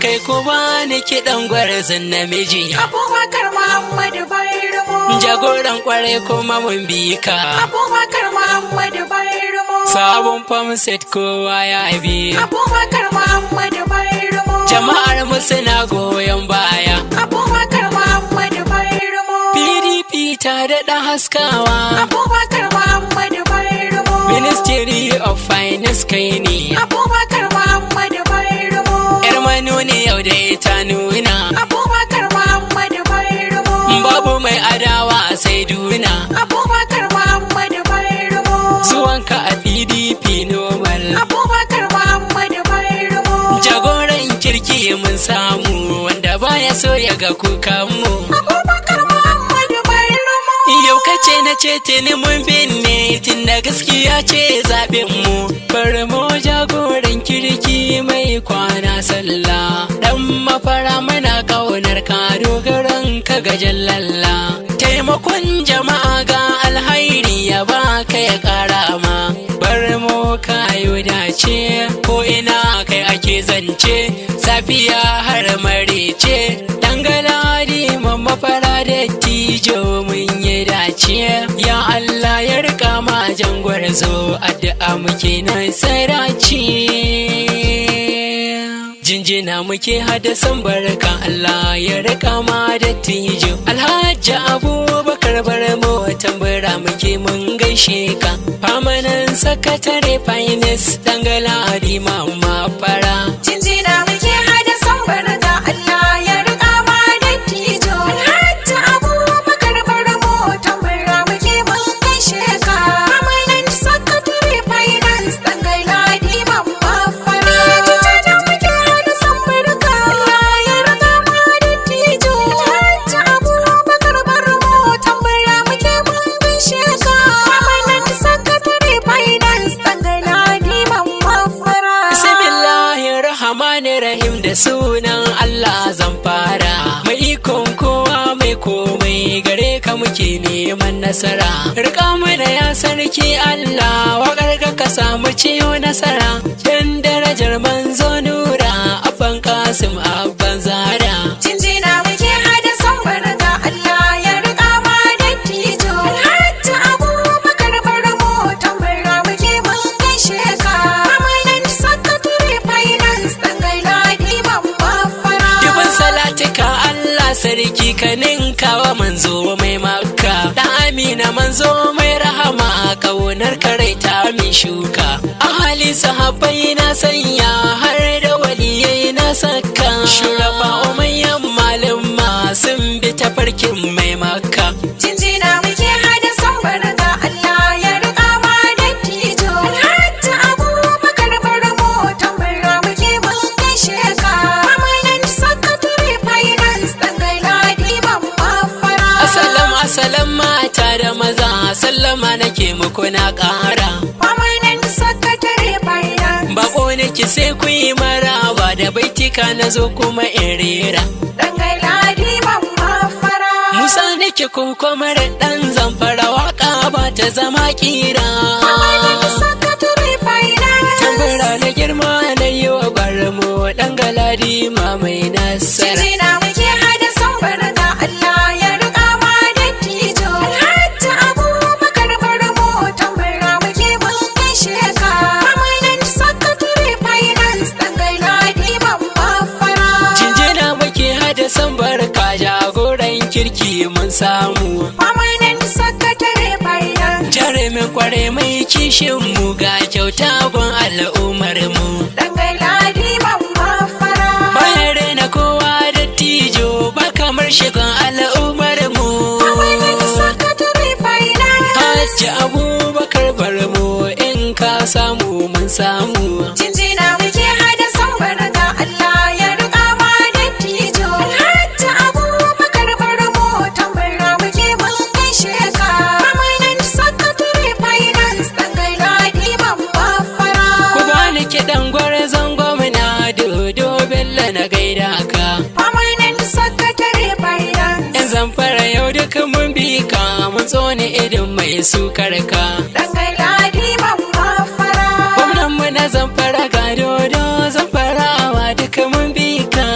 kai ko bani kiɗan gwarzon namiji. Abubakar Muhammadu Bayarmo. Jagoran kwarai kuma mun bi ka. Abubakar Muhammadu Bayarmo. Sabon famset kowa ya bi. Abubakar Muhammadu Bayarmo. Jama'ar mu suna goyon baya. Abubakar Muhammadu Bayarmo. PDP ta daɗa haskawa. Abubakar Muhammadu Bayarmo. Ministry of Finance kai ne. Abubakar Muhammadu Bayarmo. Yar manuni yau da ta nuna. Abubakar Muhammadu Bayarmo. Babu mai adawa sai duna. Abubakar Muhammadu Bayarmo. Zuwanka a PDP normal. Abubakar Muhammadu Bayarmo. Jagoran kirki mun samu wanda baya so ya ga kukanmu. Abubakar Muhammadu Bayarmo. Yau kace na ce tuni mun binne tun da gaskiya ce zaɓin mu. Barmo jagoran kirki mai kwana sallah. Dan mafara muna ƙaunar ka dogaran ka ga jallalla. Taimakon jama'a ga alhairi ya baka ya ƙara ma. Barmo kayo dace ko ina kai ake zance. Safiya har marece dangaladi mamma fara da tijo mun yi dace. Ya Allah ya rika ma jangwarzo addu'a muke nasaraci. Jinjina muke hadasan barka Allah ya rika ma da tijo. Alhaji Abubakar Barmo tambara muke mun gaishe ka. Famanan sakatare finance dangaladi mamma fara. Jinjina muke hadasan barka Allah ya rika ma da tijo. Alhaji Abubakar Barmo tambara muke mun gaishe ka. Famanan sakatare finance dangaladi mamma fara. Jinjina muke hadasan barka Allah ya rika ma da tijo. Alhaji Abubakar Barmo tambara muke mun gaishe ka. Famanan sakatare finance dangaladi mamma fara. Bismillahirrahmanirrahim da sunan Allah zan fara. Mai ikon kowa mai komai gare ka muke neman nasara. Rika mana ya sarki Allah waƙar ka samu ciyo nasara. Dan darajar manzo nura abban Kasim abban Zara. Jinjina muke hadasan barka Allah ya rika ma da tijo. Alhaji Abubakar Barmo tambara muke mun gaishe ka. Famanan sakatare finance dangaladi mamma fara. Dubin salatika Allah sarki ka ninkawa manzo mai makka. Da amina manzo mai rahama kaunar karai ta min shuka. Ahali sahabbai na sanya har da waliyai na saka. Shurafa umayyan malumma sun bi tafarkin mai makka. Jinjina muke hadasan barka Allah ya rika ma da tijo. Alhaji Abubakar Barmo tambara muke mun gaishe ka. Famanan sakatare finance dangaladi mamma fara. Asalam mata da maza sallama nake muku na ƙara. Famanan sakatare finance Bako nake sai ku yi maraba da baitika na zo kuma in rera. dangaladi mamma fara. Musa nake ko kuma ɗan zamfara waka ba ta zama kira. Famanan sakatare finance Tambara na girma na yi wa Barmo ɗan galadi ma mai nasara. Jinjina muke hadasan barka Allah ya rika ma da tijo. Alhaji Abubakar Barmo tambara muke mun gaishe ka. Famanan sakatare finance dangaladi mamma fara. Jinjina muke hada san barka jagoran kirki mun samu. Famanan sakatare finance Jarumin kware mai kishin mu ga kyauta gun al'ummar mu. dangaladi mamma fara. Bayan raina kowa da tijo ba kamar shigan al'ummar mu. Famanan sakatare finance Hajji Abubakar Barmo in ka samu mun samu. Jinjina muke hadasan barka Allah ya rika ma da tijo. Alhaji Abubakar Barmo tambara muke mun gaishe ka. Famanan sakatare finance dangaladi mamma fara. Ku bani kiɗan gwarzon gwamna dodo bello na gaida ka. Famanan sakatare finance Yan zamfara yau duka mun bi ka mun tsone idin mai sukar ka. dangaladi mamma fara. Gwamnan mu na zamfara ga dodo zamfarawa duka mun bi ka.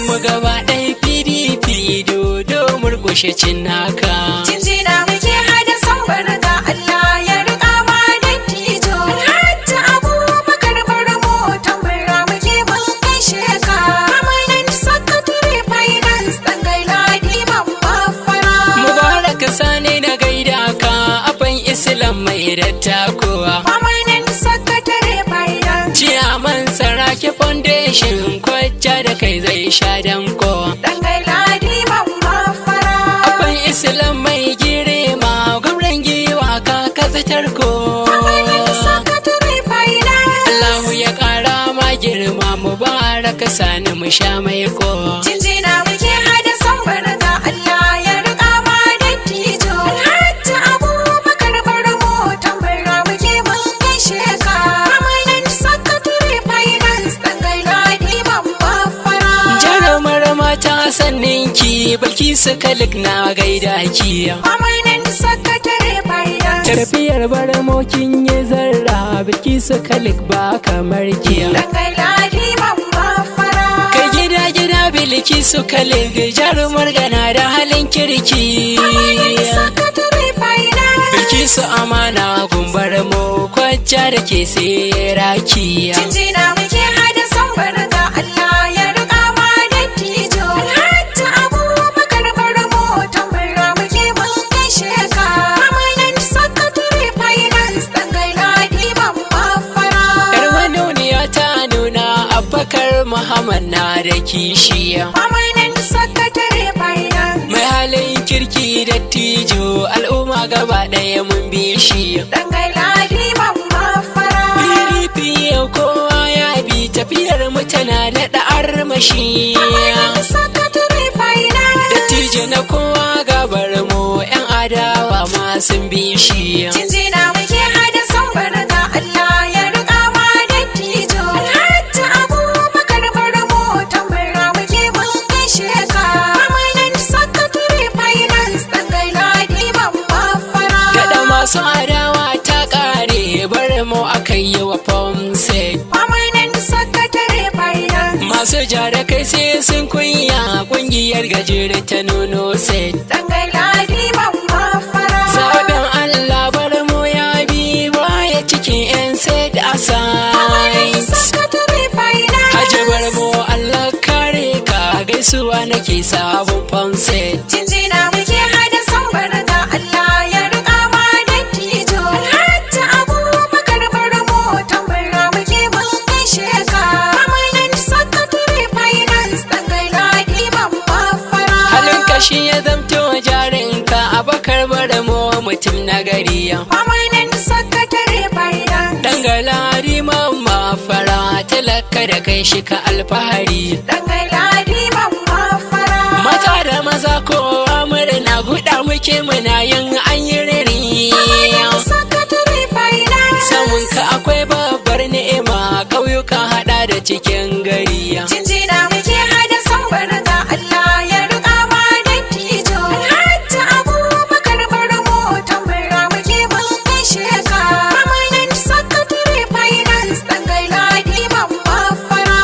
mu gaba ɗaya PDP dodo murƙushe cinnaka. Jinjina muke hada sambar ga Allah ya riƙa ma dattijo. Alhaji Abubakar Barmo tambara muke mun gaishe ka. Permanent Secretary Finance Dangaila Diman Baffara. Mubarak Sani na gaida ka abin Islam mai dattakowa. Permanent Secretary Finance Ciyaman Saraki Foundation kwajja da kai zai sha danko. Dangaila Diman Baffara. Abin Islam mai girma gwamnan giwa ka katsatar ko. Permanent Secretary Finance Allahu ya ƙara ma girma Mubarak Sani mu sha mai ko. Jinjina muke hada sambar ga Allah ya riƙa ma dattijo. Alhaji Abubakar Barmo tambara muke mun gaishe ka. Permanent Secretary Finance Dangaila Diman Baffara. Jarumar mata sannin ki Bilkisu Kalik na gaida ki. Permanent Secretary Finance Tarbiyar baramokin ya zarra Bilkisu Kalik ba kamar ki. Dangaila Diman Baffara. Kai gida gida Bilkisu Kalik jarumar gana da halin kirki. Permanent Secretary Finance Bilkisu amana gumbar mu kwajja da ke sai rakiya. Jinjina muke hada sambar ga Allah ya riƙa ma dattijo. Alhaji Abubakar Barmo tambara muke mun gaishe ka. Permanent Secretary Finance Dangaila Diman Baffara. Yar manuniya ta nuna Abubakar Muhammad na da kishiya. Permanent Secretary Finance Mai halin kirki dattijo al'umma gaba ɗaya mun bi shi. Dangaila Diman Baffara. PDP yau kowa ya bi tafiyar mu tana da armashi. Permanent Secretary Finance Dattijo na kowa gabar mu 'yan adawa ma sun bi shi. Jinjina muke hada sambar ga Allah ya riƙa ma dattijo. Alhaji Abubakar Barmo tambara muke mun gaishe ka. Permanent Secretary Finance Dangaila Diman Baffara. Gada masu adawa ta ƙare bar mu aka yi wa Pomsek. Permanent Secretary Finance Masu jara kai sai sun kunya ƙungiyar gajere ta nuno set. Dangaila Diman Baffara. Zaben Allah bar mu ya bi baya cikin 'yan set Permanent aside. Secretary Finance Hajji bar mu Allah kare ka gaisuwa nake sabon Pomsek. Jinjina muke hada sambar ga Allah ya riƙa ma dattijo. Alhaji Abubakar Barmo tambara muke mun gaishe ka. Permanent Secretary Finance Dangaila Diman Baffara. Halin kashi ya zamto jarinka Abakar bar mu mutum na gari. Permanent Secretary Finance Dangala riman mafara talaka da kai shi ka alfahari. Dangaila Diman Baffara. Mata da maza kowa murna guda muke muna yin an yi riri. Permanent Secretary Finance Samun ka akwai babbar ni'ima ƙauyuka hada da cikin gari. Jinjina muke hada sambar ga Allah ya riƙa ma dattijo. Alhaji Abubakar Barmo tambara muke mun gaishe ka. Permanent Secretary Finance Dangaila Diman Baffara.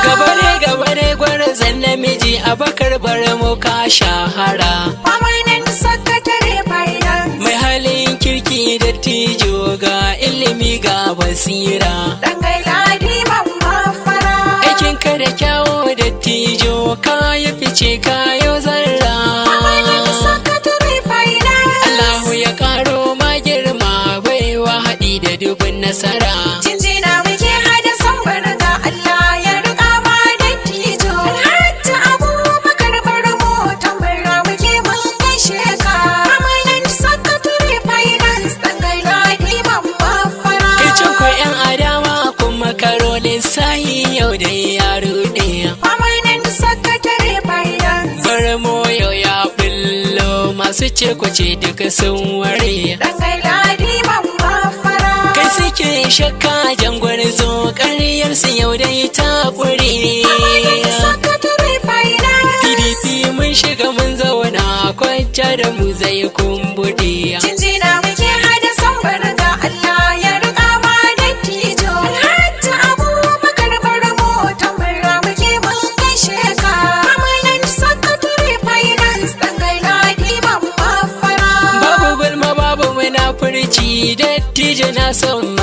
Gabare gwarzon namiji Abakar bar mu ka shahara. Permanent Secretary Finance Mai halin kirki dattijo ga ilimi ga basira. Dangaila Diman Baffara. Aikin ka da kyawo dattijo ka ya fice ka yau zarra. Permanent Secretary Finance Allahu ya karo ma girma baiwa haɗi da dubin nasara. Jinjina muke hada sambar ga Allah ya riƙa ma dattijo. Alhaji Abubakar Barmo tambara muke mun gaishe ka. Permanent Secretary Finance Dangaila Diman Baffara. Kicin ku 'yan adawa kuma karo lissahi yau da ya ruɗe. Permanent Secretary Finance Bar mu yau ya bullo masu ce ku ce duka sun ware. Dangaila Diman Baffara. Kai suke shakka jangwar zo ƙaryarsu yau dai ta ƙure. Permanent Secretary Finance PDP mun shiga mun zauna kwajja da mu zai kumbuɗe. Jinjina muke hada sambar ga Allah ya riƙa ma dattijo. Alhaji Abubakar Barmo tambara muke mun gaishe ka. Permanent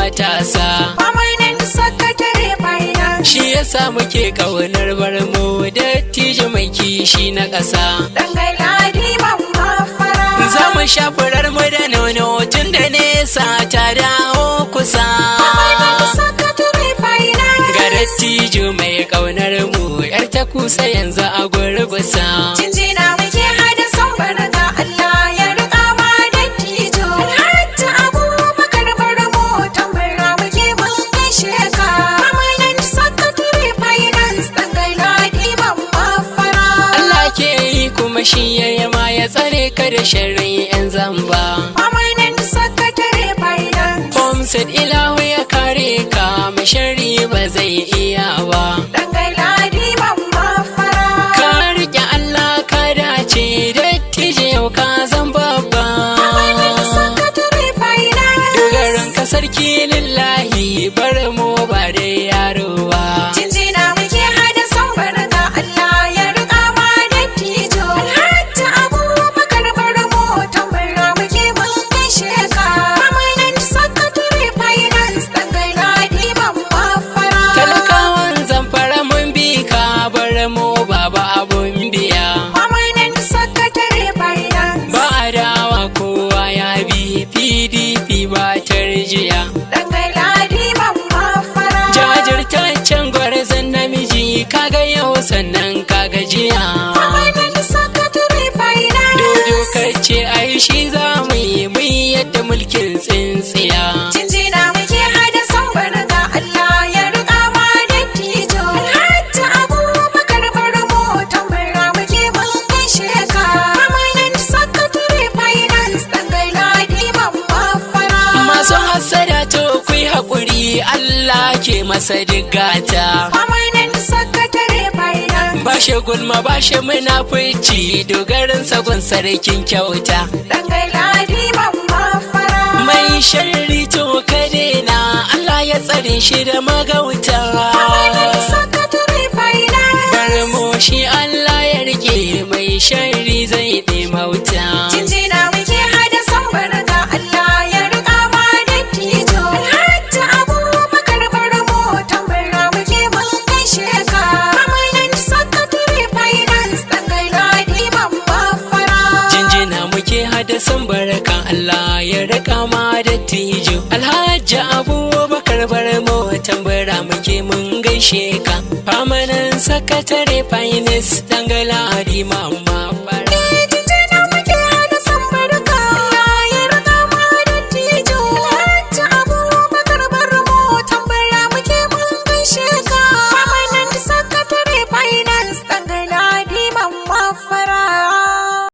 matasa. Permanent Secretary Finance. Shi yasa muke ƙaunar barmo dattijo mai kishi na ƙasa. Dangai Ladiman Mafara. Za mu sha furar mu da nono tun da nesa ta dawo kusa. Permanent Secretary Finance. Ga dattijo mai ƙaunar mu yar ta kusa yanzu a gurgusa. Jinjina muke hada son barka Allah ya riƙa ma dattijo. Alhaji Abubakar Barmo tambara muke mun gaishe ka. Permanent Secretary Finance Dangai Ladiman Mafara. Allah ke yi kuma shi ya ma ya tsare ka da sharrin 'yan zamba. Permanent Secretary Finance. Homestead ilahu ya kare ka mai sharri ba zai iya ba. Dangai Ladiman Mafara. Ka riƙe Allah ka dace dattijo yau ka zan babba. Permanent Secretary Finance. Dogaran ka sarki lillahi bar mu ba da yaro ba. Jinjina muke hada son barka Allah ya riƙa ma dattijo. Alhaji Abubakar Barmo tambara muke mun gaishe ka. Permanent Secretary Finance Dangai Ladiman Mafara. Talakawan zamfara mun bi ka bar mu baba abun biya. Permanent Secretary Finance. Ba adawa kowa ya bi PDP ba tarjiya. Dangai Ladiman Mafara. Jajirtaccen gwarzon namiji kaga yau sannan kaga jiya. Permanent Secretary Finance. Dodo kace ai shi za mu yi yadda mulkin tsintsiya. Jinjina muke hada son barka Allah ya riƙa ma dattijo. Alhaji Abubakar Barmo tambara muke mun gaishe ka. Permanent Secretary Finance Dangai Ladiman Mafara. Masu hassada to ku yi haƙuri Allah ke masa digata. Permanent Secretary Finance. Bashe gulma bashe munafici dogarin sagun sarkin kyauta. Dangai Ladiman Mafara. Mai sharri to ka daina Allah ya tsare shi da magauta. Permanent Secretary Finance. Barmo shi Allah ya rike mai sharri zai ɗimauta. Jinjina muke hada son barka Allah ya riƙa ma dattijo. Alhaji Abubakar Barmo tambara muke mun gaishe ka. Permanent Secretary Finance Dangai Ladiman Mafara. Jinjina muke hadasan baraka Allah ya rika ma dattijo. Alhaji Abubakar Barmo tambara muke mun gaishe ka. Permanent Secretary Finance Dangai Ladiman